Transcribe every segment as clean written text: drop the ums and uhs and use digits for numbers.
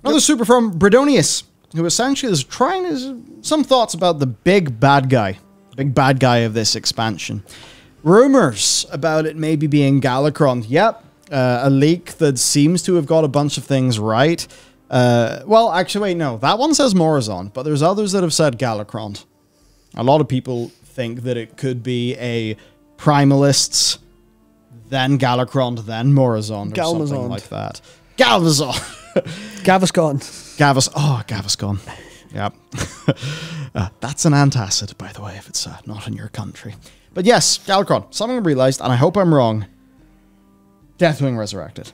Another super from Bredonius, who essentially is trying some thoughts about the big bad guy of this expansion. Rumors about it maybe being Galakron. Yep, a leak that seems to have got a bunch of things right. Well, actually, wait, no. That one says Morazon, but there's others that have said Galakron. A lot of people think that it could be a Primalists, then Galakron, then Morazon, or something like that. Galvazon! Gaviscon. Gaviscon. Yep. That's an antacid, by the way, if it's not in your country. But yes, Galakron. Something I realized, and I hope I'm wrong. Deathwing resurrected.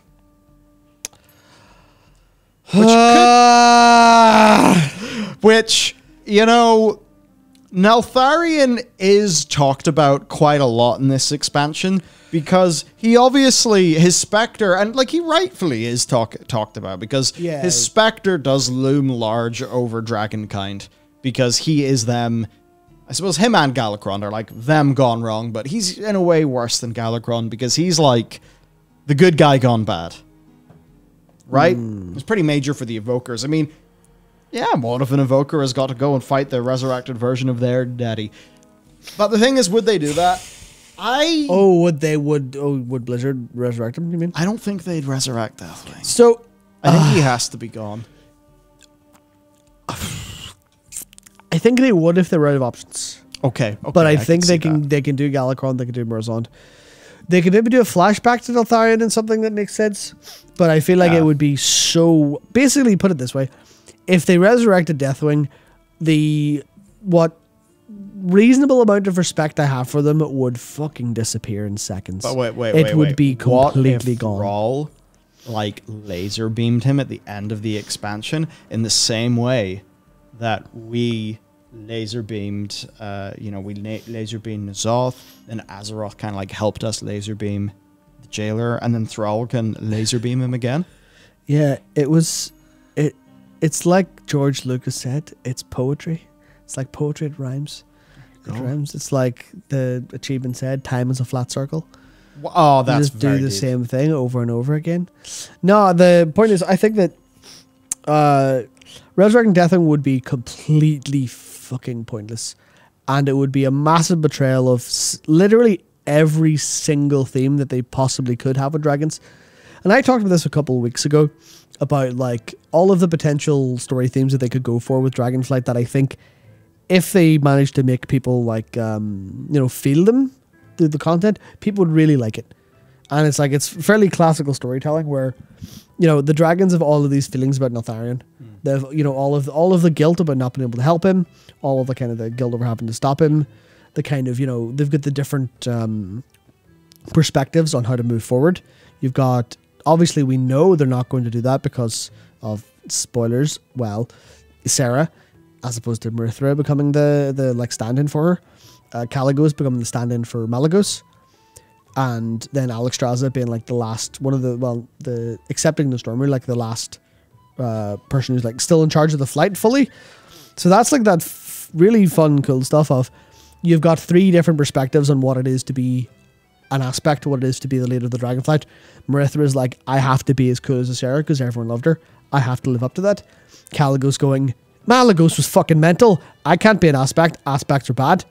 Which, you know, Neltharion is talked about quite a lot in this expansion because he obviously, his Spectre, and like he rightfully is talked about because his Spectre does loom large over Dragonkind because he is them. I suppose him and Galakron are like them gone wrong, but he's in a way worse than Galakron because he's like the good guy gone bad. Right? It's pretty major for the Evokers. I mean, yeah, what if an Evoker has got to go and fight the resurrected version of their daddy? But the thing is, would they do that? Would Blizzard resurrect him, you mean? I don't think they'd resurrect Deathwing. So, I think he has to be gone. I think they would if they were out of options. Okay. But I think they can do Galakron, they can do Morazon. They could maybe do a flashback to Neltharion and something that makes sense. But I feel like it would be so... Basically, put it this way. If they resurrected Deathwing, what reasonable amount of respect I have for them would fucking disappear in seconds. But wait. It would be completely gone. Thrall, like, laser beamed him at the end of the expansion in the same way that we laser beamed, laser beamed N'Zoth, and Azeroth kind of like helped us laser beam the Jailer, and then Thrall can laser beam him again. Yeah, it's like George Lucas said, it's poetry. It's like poetry, it rhymes. It rhymes. It's like the achievement said, time is a flat circle. Oh, that's just do the same thing over and over again. No, the point is, I think that resurrecting Deathwing would be completely fucking pointless, and it would be a massive betrayal of literally every single theme that they possibly could have with dragons. And I talked about this a couple of weeks ago about like all of the potential story themes that they could go for with Dragonflight that I think if they managed to make people like feel them through the content, people would really like it. And it's like, it's fairly classical storytelling where, you know, the dragons have all of these feelings about Neltharion. They've, you know, all of the guilt about not being able to help him, all of the kind of the guilt over having to stop him, the kind of, you know, they've got the different perspectives on how to move forward. You've got, obviously we know they're not going to do that because of spoilers. Well, Sarah, as opposed to Marithra becoming the like stand-in for her, Caligos becoming the stand-in for Malagos. And then Alexstrasza being like the last one of the accepting the Stormer, like the last person who's like still in charge of the flight fully. So that's like that really fun, cool stuff of you've got three different perspectives on what it is to be an aspect, what it is to be the leader of the Dragonflight. Marithra is like, I have to be as cool as Sarah because everyone loved her. I have to live up to that. Caligos going, Malagos was fucking mental. I can't be an aspect. Aspects are bad.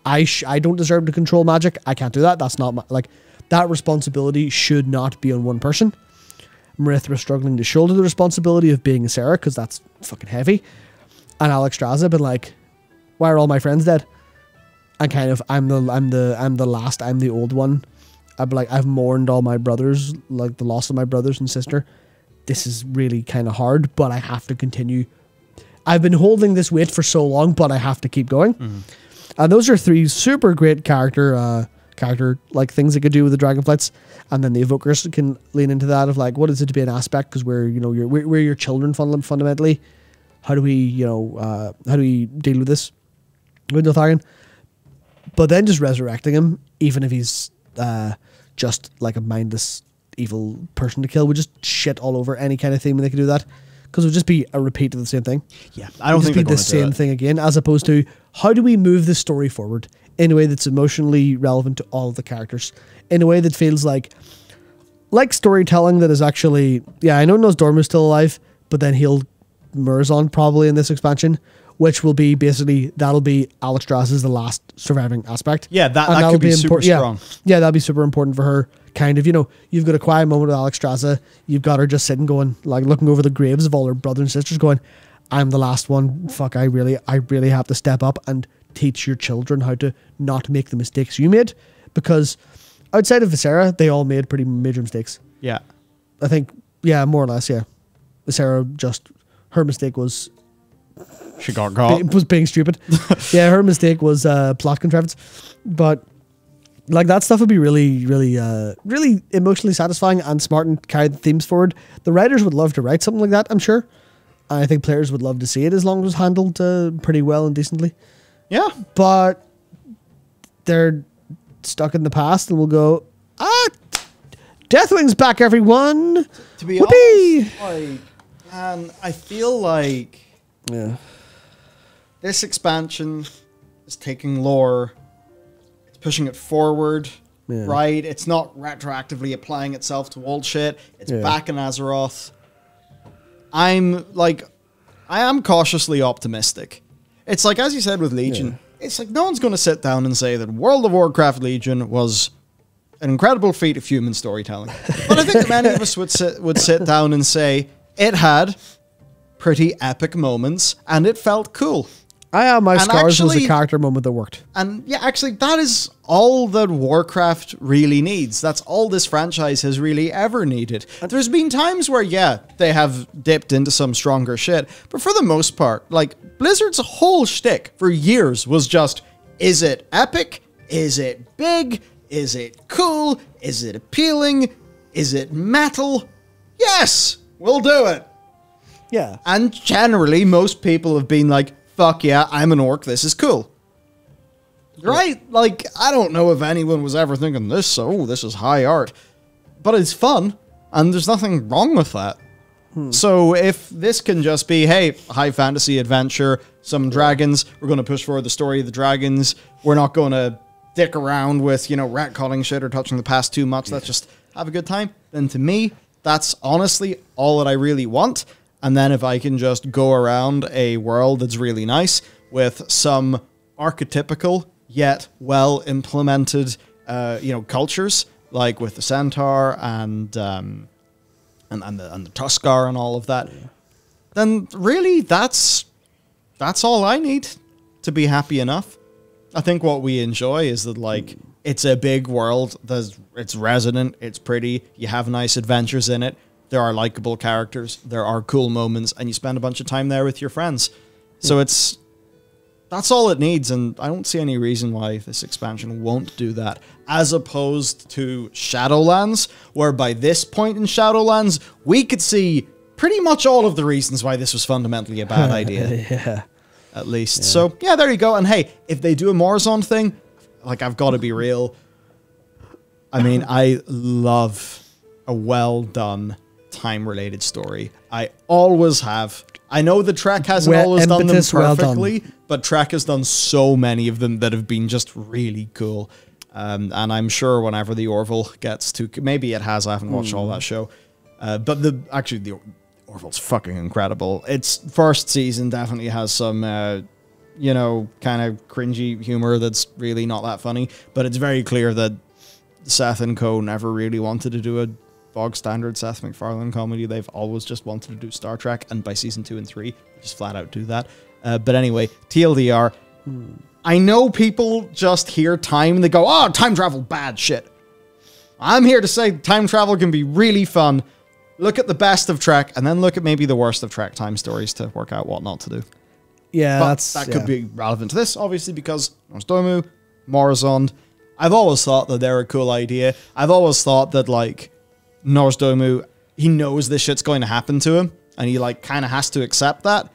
I don't deserve to control magic. I can't do that. That's not my, like, that responsibility should not be on one person. Marithra struggling to shoulder the responsibility of being a Sarah because that's fucking heavy. And Alexstrasza been like, why are all my friends dead? And kind of, I'm the last, I'm the old one. I'd be like, I've mourned all my brothers, like the loss of my brothers and sister. This is really kind of hard, but I have to continue. I've been holding this weight for so long, but I have to keep going. Mm-hmm. And those are three super great character like things they could do with the Dragonflights. And then the Evokers can lean into that of like, what is it to be an aspect? Because we're, you know, we're your children fundamentally. How do we deal with this with Neltharion? But then just resurrecting him, even if he's just like a mindless evil person to kill, would just shit all over any kind of thing when they could do that. Because it would just be a repeat of the same thing. Yeah, I don't think it'd be the same thing again, as opposed to how do we move this story forward in a way that's emotionally relevant to all of the characters, in a way that feels like storytelling that is actually, yeah, I know Nosdormu's still alive, but then he'll Murazond probably in this expansion, which will be basically, that'll be Alexstrasza's the last surviving aspect. Yeah, that could be super strong. Yeah, that'll be super important for her. Kind of, you've got a quiet moment with Alexstrasza. You've got her just sitting going, like looking over the graves of all her brothers and sisters going, I'm the last one. Fuck, I really have to step up and teach your children how to not make the mistakes you made. Because outside of Visera, they all made pretty major mistakes. Yeah. I think, yeah, more or less, yeah. Visera her mistake was... She got caught. Was being stupid. Yeah, her mistake was plot contrivance. But... like that stuff would be really, really, really emotionally satisfying and smart and carry the themes forward. The writers would love to write something like that, I'm sure. I think players would love to see it as long as it was handled pretty well and decently. Yeah. But they're stuck in the past and we'll go, Deathwing's back, everyone! To be honest, I feel like this expansion is taking lore, pushing it forward, right? It's not retroactively applying itself to old shit. It's back in Azeroth. I am cautiously optimistic. It's like, as you said with Legion, it's like no one's going to sit down and say that World of Warcraft Legion was an incredible feat of human storytelling. But I think many of us would sit down and say it had pretty epic moments and it felt cool. My Scars was a character moment that worked. And yeah, actually, that is all that Warcraft really needs. That's all this franchise has really ever needed. There's been times where, they have dipped into some stronger shit. But for the most part, like, Blizzard's whole shtick for years was just, is it epic? Is it big? Is it cool? Is it appealing? Is it metal? Yes! We'll do it! Yeah. And generally, most people have been like, fuck yeah, I'm an orc, this is cool. Right? Like, I don't know if anyone was ever thinking this is high art. But it's fun, and there's nothing wrong with that. So if this can just be, hey, high fantasy adventure, some dragons, we're going to push forward the story of the dragons, we're not going to dick around with, retconning shit or touching the past too much, let's just have a good time, then to me, that's honestly all that I really want. And then if I can just go around a world that's really nice with some archetypical yet well implemented, cultures, like with the Centaur and the Tuskar and all of that, then really that's all I need to be happy enough. I think what we enjoy is that, like, it's a big world, it's resonant, it's pretty, you have nice adventures in it. There are likable characters, there are cool moments, and you spend a bunch of time there with your friends. So that's all it needs, and I don't see any reason why this expansion won't do that. As opposed to Shadowlands, where by this point in Shadowlands, we could see pretty much all of the reasons why this was fundamentally a bad idea. At least. Yeah. So, yeah, there you go. And hey, if they do a Morazon thing, like, I've got to be real. I mean, I love a well-done time-related story. I always have. I know the Trek hasn't always done them perfectly, but Trek has done so many of them that have been just really cool. And I'm sure whenever the Orville gets to... Maybe it has, I haven't watched all that show. But the Orville's fucking incredible. Its first season definitely has some, kind of cringy humor that's really not that funny. But it's very clear that Seth and co never really wanted to do a bog standard Seth MacFarlane comedy. They've always just wanted to do Star Trek, and by season 2 and 3, just flat out do that. But anyway, TLDR. I know people just hear time and they go, oh, time travel, bad shit. I'm here to say time travel can be really fun. Look at the best of Trek, and then look at maybe the worst of Trek time stories to work out what not to do. Yeah, but that could be relevant to this, obviously, because Nostormu, Morazond. I've always thought that they're a cool idea. I've always thought that, like, Nozdormu, he knows this shit's going to happen to him, and he, like, kind of has to accept that.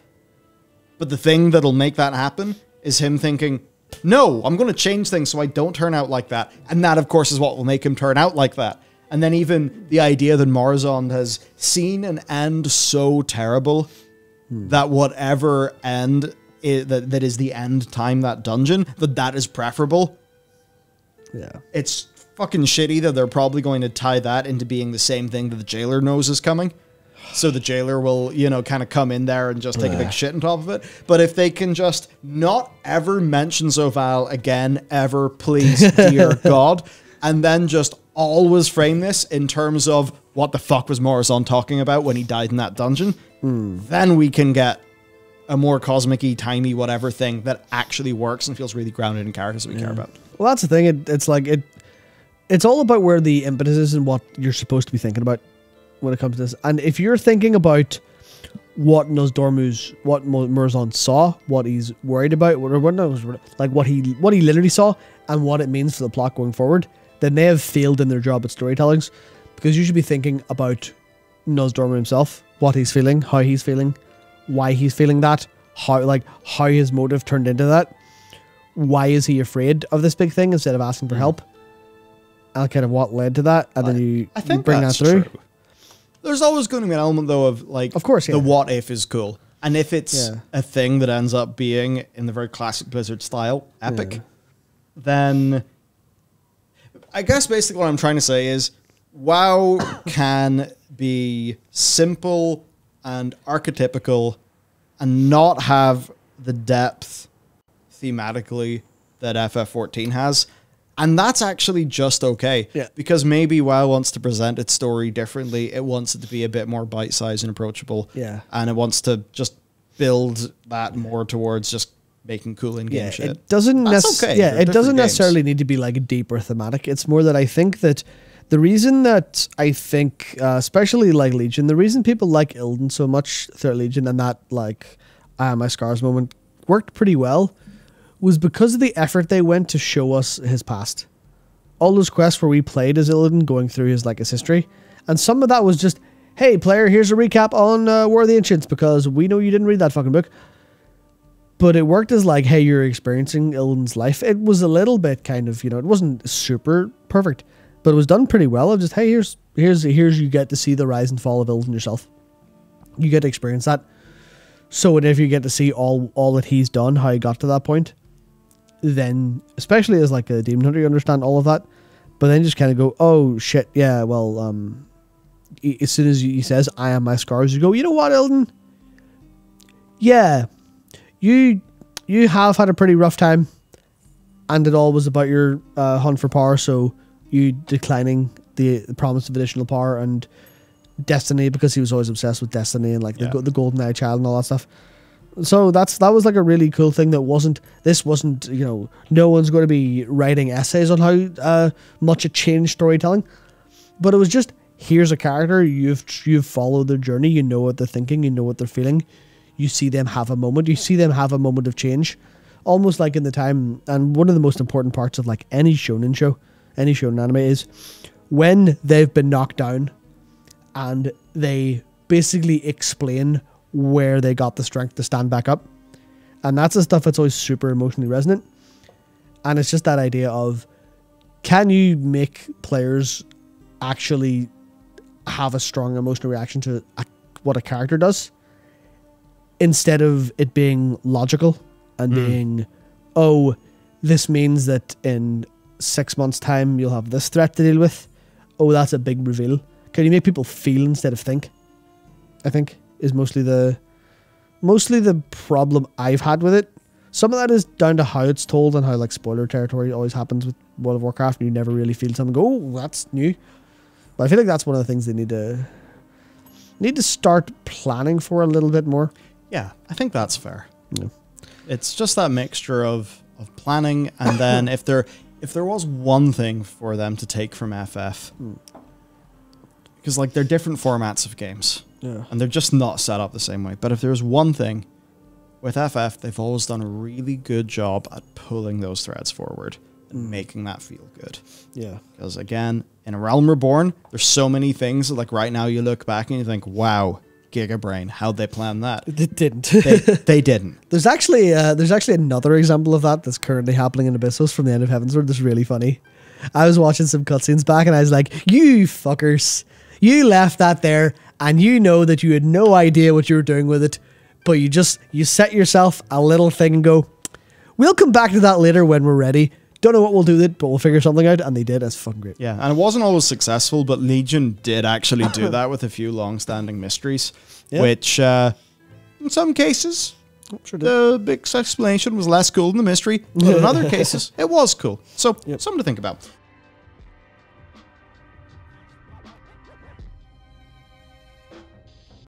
But the thing that'll make that happen is him thinking, no, I'm going to change things so I don't turn out like that. And that, of course, is what will make him turn out like that. And then even the idea that Morazond has seen an end so terrible that whatever end that is the end time, that dungeon, that is preferable. Yeah. It's fucking shitty that they're probably going to tie that into being the same thing that the jailer knows is coming. so the jailer will, you know, kind of come in there and just take a big shit on top of it. But if they can just not ever mention Zoval again, ever, please, dear God, and then just always frame this in terms of what the fuck was Morazon talking about when he died in that dungeon, then we can get a more cosmic-y, timey, whatever thing that actually works and feels really grounded in characters that we care about. Well, that's the thing. It's all about where the impetus is and what you're supposed to be thinking about when it comes to this. And if you're thinking about what Morazon saw, what he's worried about, what he literally saw, and what it means for the plot going forward, then they have failed in their job at storytellings, because you should be thinking about Nosdormu himself, what he's feeling, how he's feeling, why he's feeling that, how his motive turned into that. Why is he afraid of this big thing instead of asking for help? And kind of what led to that, and then you bring that through. True. There's always going to be an element, though, of like, of course, the what if is cool, and if it's a thing that ends up being in the very classic Blizzard style, epic, then I guess basically what I'm trying to say is WoW can be simple and archetypical and not have the depth thematically that FF14 has. And that's actually just okay. Yeah. Because maybe WoW wants to present its story differently. It wants it to be a bit more bite-sized and approachable. Yeah. And it wants to just build that more towards just making cool in-game shit. It doesn't necessarily need to be like deep or thematic. It's more that I think that the reason that I think, especially like Legion, the reason people like Illidan so much throughout Legion, and that like my scars moment worked pretty well, was because of the effort they went to show us his past. All those quests where we played as Illidan, going through his history, and some of that was just, hey player, here's a recap on War of the Ancients, because we know you didn't read that fucking book. But it worked as like, hey, you're experiencing Illidan's life. It was a little bit kind of, you know, it wasn't super perfect, but it was done pretty well. Of just, hey, here's you get to see the rise and fall of Illidan yourself. You get to experience that. So whenever you get to see all that he's done, how he got to that point, then, especially as like a demon hunter, you understand all of that. But then just kind of go, oh shit, yeah, well, as soon as he says, I am my scars, you go, you know what, Illidan? Yeah, you have had a pretty rough time, and it all was about your hunt for power, so you declining the promise of additional power and destiny, because he was always obsessed with destiny and like the golden eye child and all that stuff. So that was like a really cool thing. This wasn't, you know, no one's going to be writing essays on how much it changed storytelling, but it was just, here's a character, you've followed their journey, you know what they're thinking, you know what they're feeling, you see them have a moment, of change, almost like in the time. And one of the most important parts of like any shonen show, any shonen anime, is when they've been knocked down and they basically explain where they got the strength to stand back up. And that's the stuff that's always super emotionally resonant. And it's just that idea of, can you make players actually have a strong emotional reaction to what a character does, instead of it being logical and being, oh, this means that in 6 months' time you'll have this threat to deal with. Oh, that's a big reveal. Can you make people feel instead of think? I think is mostly the problem I've had with it. Some of that is down to how it's told and how like spoiler territory always happens with World of Warcraft, and you never really feel something go, oh, that's new. But I feel like that's one of the things they need to start planning for a little bit more. Yeah, I think that's fair. Yeah. It's just that mixture of planning, and then if there was one thing for them to take from FF, because like they're different formats of games. Yeah. And they're just not set up the same way. But if there's one thing, with FF, they've always done a really good job at pulling those threads forward and making that feel good. Yeah. Because again, in A Realm Reborn, there's so many things that like right now you look back and you think, wow, Gigabrain, how'd they plan that? They didn't. They didn't. There's actually another example of that that's currently happening in Abyssos from the end of Heavensward that's really funny. I was watching some cutscenes back and I was like, you fuckers, you left that there, and you know that you had no idea what you were doing with it, but you set yourself a little thing and go, we'll come back to that later when we're ready. don't know what we'll do with it, but we'll figure something out. And they did. It's fucking great. Yeah, and it wasn't always successful, but Legion did actually do that with a few long-standing mysteries, which in some cases, Sure did. the big explanation was less cool than the mystery, but in other cases, it was cool. So, something to think about.